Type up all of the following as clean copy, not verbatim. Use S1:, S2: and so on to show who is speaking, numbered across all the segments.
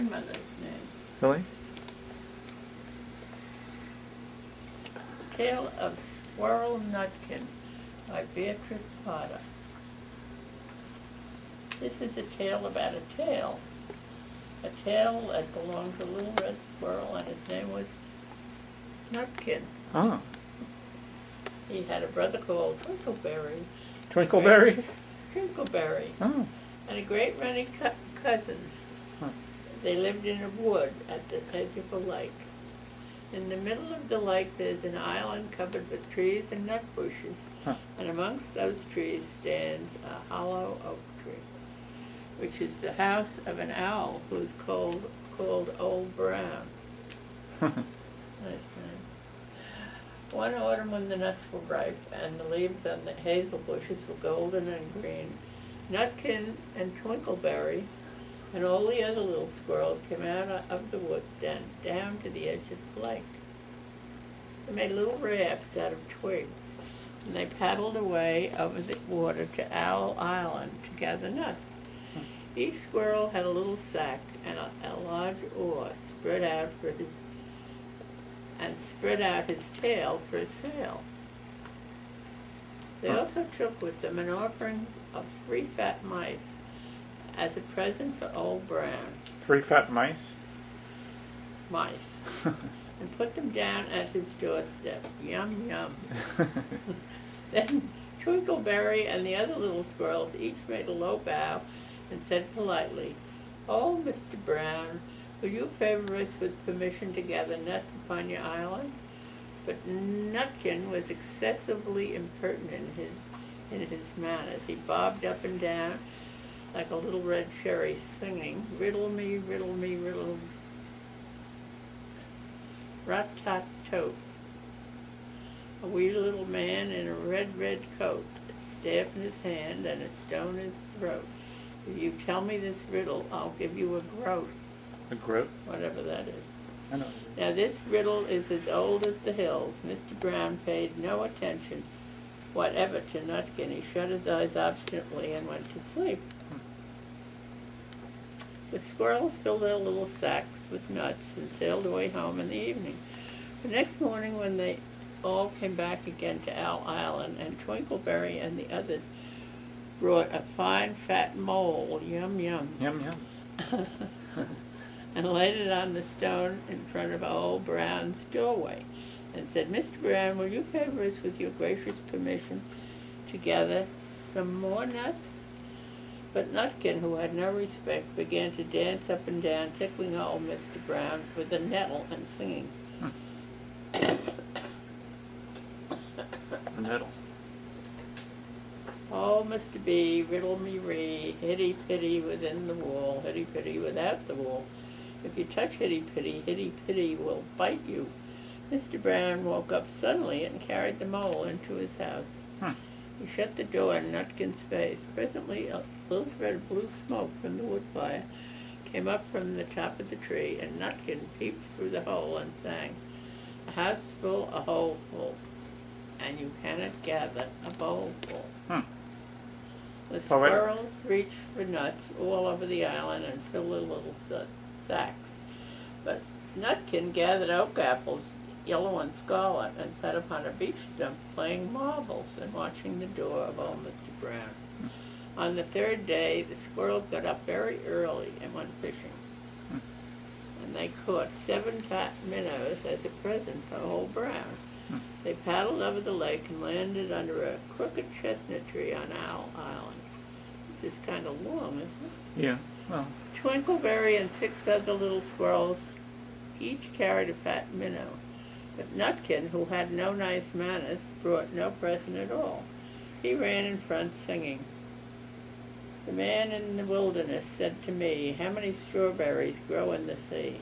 S1: grandmother's name.
S2: Really?
S1: Tale of Squirrel Nutkin by Beatrix. This is a tale about a tail that belonged to a little red squirrel, and his name was Nutkin.
S2: Oh.
S1: He had a brother called Twinkleberry.
S2: Twinkleberry?
S1: Twinkleberry.
S2: Oh.
S1: And a great many cousins.
S2: Huh.
S1: They lived in a wood at the edge of a lake. In the middle of the lake there's an island covered with trees and nut bushes.
S2: Huh.
S1: And amongst those trees stands a hollow oak tree, which is the house of an owl who's called Old Brown. Nice name. One autumn when the nuts were ripe and the leaves on the hazel bushes were golden and green, Nutkin and Twinkleberry and all the other little squirrels came out of the wood down to the edge of the lake. They made little rafts out of twigs, and they paddled away over the water to Owl Island to gather nuts. Each squirrel had a little sack and a large oar spread out his tail for a sail. They also took with them an offering of 3 fat mice as a present for Old Brown.
S2: 3 fat mice?
S1: Mice. And put them down at his doorstep. Yum, yum. Then Twinkleberry and the other little squirrels each made a low bow and said politely, "Oh, Mr. Brown, will you favor us with permission to gather nuts upon your island?" But Nutkin was excessively impertinent in his manners. He bobbed up and down like a little red cherry, singing, "Riddle me, riddle, rat-tat-tote." A wee little man in a red coat, a staff in his hand and a stone in his throat. If you tell me this riddle, I'll give you a groat.
S2: A groat?
S1: Whatever that is.
S2: I know.
S1: Now this riddle is as old as the hills. Mr. Brown paid no attention whatever to Nutkin. He shut his eyes obstinately and went to sleep. The squirrels filled their little sacks with nuts and sailed away home in the evening. The next morning when they all came back again to Owl Island, and Twinkleberry and the others brought a fine fat mole, yum yum,
S2: Yum, yum.
S1: and laid it on the stone in front of Old Brown's doorway, and said, "Mr. Brown, will you favor us with your gracious permission to gather some more nuts?" But Nutkin, who had no respect, began to dance up and down, tickling old Mr. Brown with a nettle and singing.
S2: Nettle.
S1: "Oh, Mr. B, riddle me ree, hitty-pitty within the wool, hitty-pitty without the wool. If you touch hitty-pitty will bite you." Mr. Brown woke up suddenly and carried the mole into his house. He shut the door in Nutkin's face. Presently a little thread of blue smoke from the wood fire came up from the top of the tree, and Nutkin peeped through the hole and sang, "A house full, a hole full, and you cannot gather a bowl full." The squirrels reached for nuts all over the island and filled their little sacks. But Nutkin gathered oak apples, yellow and scarlet, and sat upon a beech stump playing marbles and watching the door of old Mr. Brown. On the 3rd day, the squirrels got up very early and went fishing. And they caught 7 fat minnows as a present for Old Brown. They paddled over the lake and landed under a crooked chestnut tree on Owl Island. This is kind of long, isn't it?
S2: Yeah, well.
S1: Twinkleberry and 6 other little squirrels each carried a fat minnow. But Nutkin, who had no nice manners, brought no present at all. He ran in front singing. "The man in the wilderness said to me, 'How many strawberries grow in the sea?'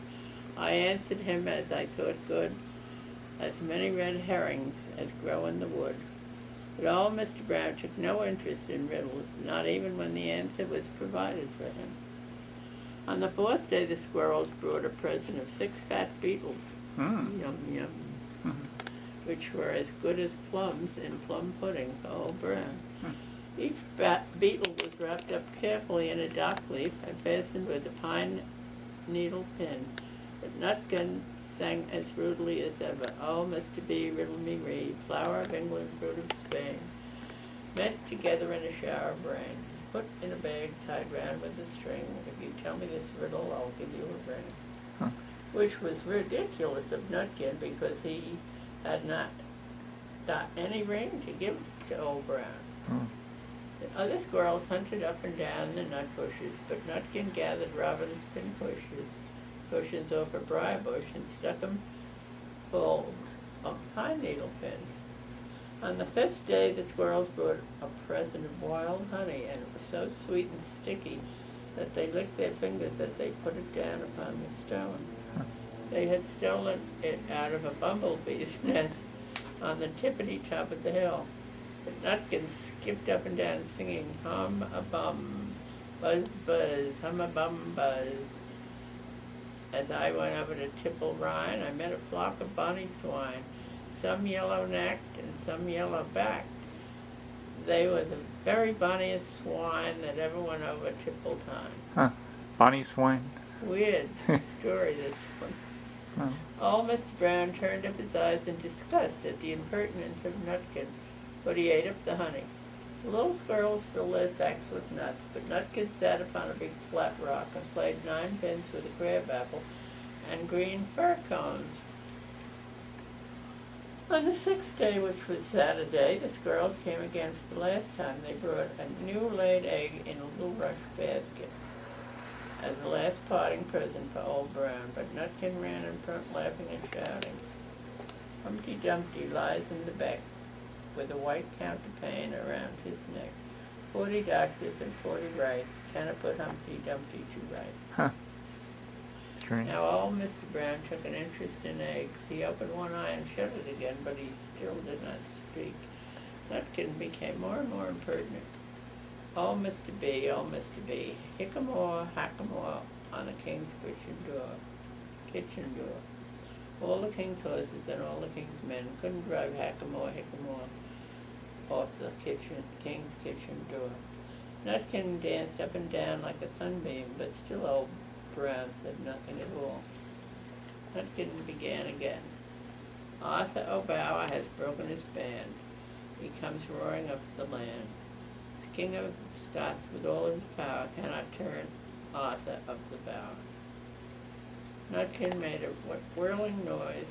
S1: I answered him as I thought good, 'As many red herrings as grow in the wood.'" But old Mr. Brown took no interest in riddles, not even when the answer was provided for him. On the 4th day the squirrels brought a present of 6 fat beetles, yum yum, which were as good as plums in plum pudding for Old Brown. Each beetle was wrapped up carefully in a dock leaf and fastened with a pine needle pin. But Nutkin sang as rudely as ever. Oh, Mr. B, riddle me ree, flower of England, fruit of Spain, met together in a shower of rain, put in a bag tied round with a string. If you tell me this riddle, I'll give you a ring.
S2: Huh.
S1: Which was ridiculous of Nutkin because he had not got any ring to give to Old Brown.
S2: Hmm.
S1: The other squirrels hunted up and down the nut bushes, but Nutkin gathered robin's cushions off a briar bush and stuck them full of pine needle pins. On the 5th day, the squirrels brought a present of wild honey, and it was so sweet and sticky that they licked their fingers as they put it down upon the stone. They had stolen it out of a bumblebee's nest on the tippity-top of the hill. But Nutkin skipped up and down singing, hum-a-bum, buzz-buzz, hum-a-bum, buzz. As I went over to Tipple Rhine, I met a flock of bonny swine, some yellow-necked and some yellow-backed. They were the very bonniest swine that ever went over Tipple Time.
S2: Huh. Bonnie swine.
S1: Weird story, this one.
S2: Oh.
S1: Old Mr. Brown turned up his eyes in disgust at the impertinence of Nutkin, but he ate up the honey. The little squirrels filled their sacks with nuts, but Nutkin sat upon a big flat rock and played 9 pins with a crab apple and green fir cones. On the 6th day, which was Saturday, the squirrels came again for the last time. They brought a new laid egg in a little rush basket as a last parting present for Old Brown, but Nutkin ran in front laughing and shouting. Humpty Dumpty lies in the beck with a white counterpane around his neck. 40 doctors and 40 rights cannot put Humpty Dumpty to rights.
S2: Huh. Strange.
S1: Now old Mr. Brown took an interest in eggs. He opened one eye and shut it again, but he still did not speak. Nutkin became more and more impertinent. Oh, Mr. B, oh, Mr. B, hick-a-more, hack-a-more on the king's kitchen door. All the king's horses and all the king's men couldn't drive hack-a-more, hick-a-more off the king's kitchen door. Nutkin danced up and down like a sunbeam, but still Old Brown said nothing at all. Nutkin began again. Arthur O'Bower has broken his band. He comes roaring up the land. The King of Scots, with all his power, cannot turn Arthur of the bower. Nutkin made a whirling noise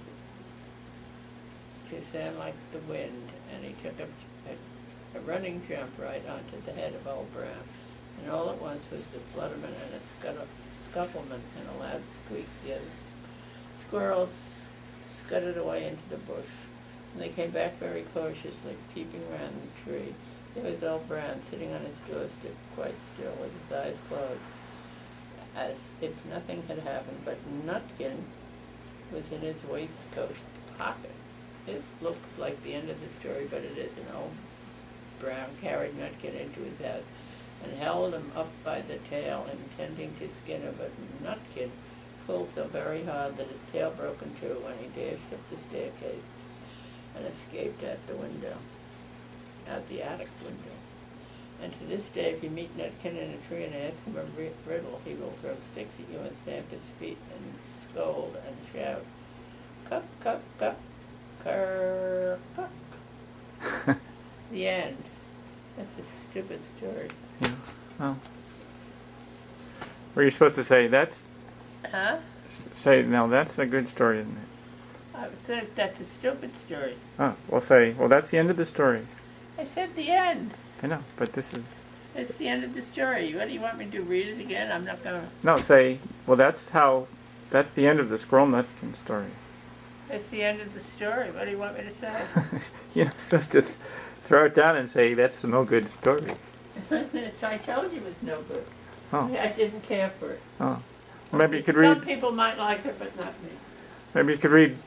S1: to sound like the wind, and he took a running jump right onto the head of Old Brown. And all at once was the flutterment and a scufflement and a loud squeak. The other squirrels scudded away into the bush, and they came back very cautiously, peeping round the tree. There was Old Brown sitting on his doorstep, quite still, with his eyes closed, as if nothing had happened, but Nutkin was in his waistcoat pocket. This looks like the end of the story, but it isn't. Old Brown carried Nutkin into his house and held him up by the tail, intending to skin him, but Nutkin pulled so very hard that his tail broke in two when he dashed up the staircase and escaped out the attic window. And to this day, if you meet Nutkin in a tree and ask him a riddle, he will throw sticks at you and stamp his feet and scold and shout, "Cuck, cuck, cuck, cur, cuck." The end. That's a stupid story.
S2: Yeah. Well, were you supposed to say that's?
S1: Huh?
S2: Say no. That's a good story, isn't it?
S1: I said that's a stupid story.
S2: Oh, we'll say. Well, that's the end of the story.
S1: I said the end.
S2: I know, but this is.
S1: It's the end of the story. What do you want me to do? Read it again? I'm not gonna.
S2: No, say. Well, that's the end of the Squirrel Nutkin story.
S1: It's the end of the story. What do you want me to say?
S2: You're not supposed to throw it down and say that's no good story.
S1: I told you it's no good.
S2: Oh.
S1: I didn't care for it.
S2: Oh. Maybe you could read.
S1: Some people might like it, but not me.
S2: Maybe you could read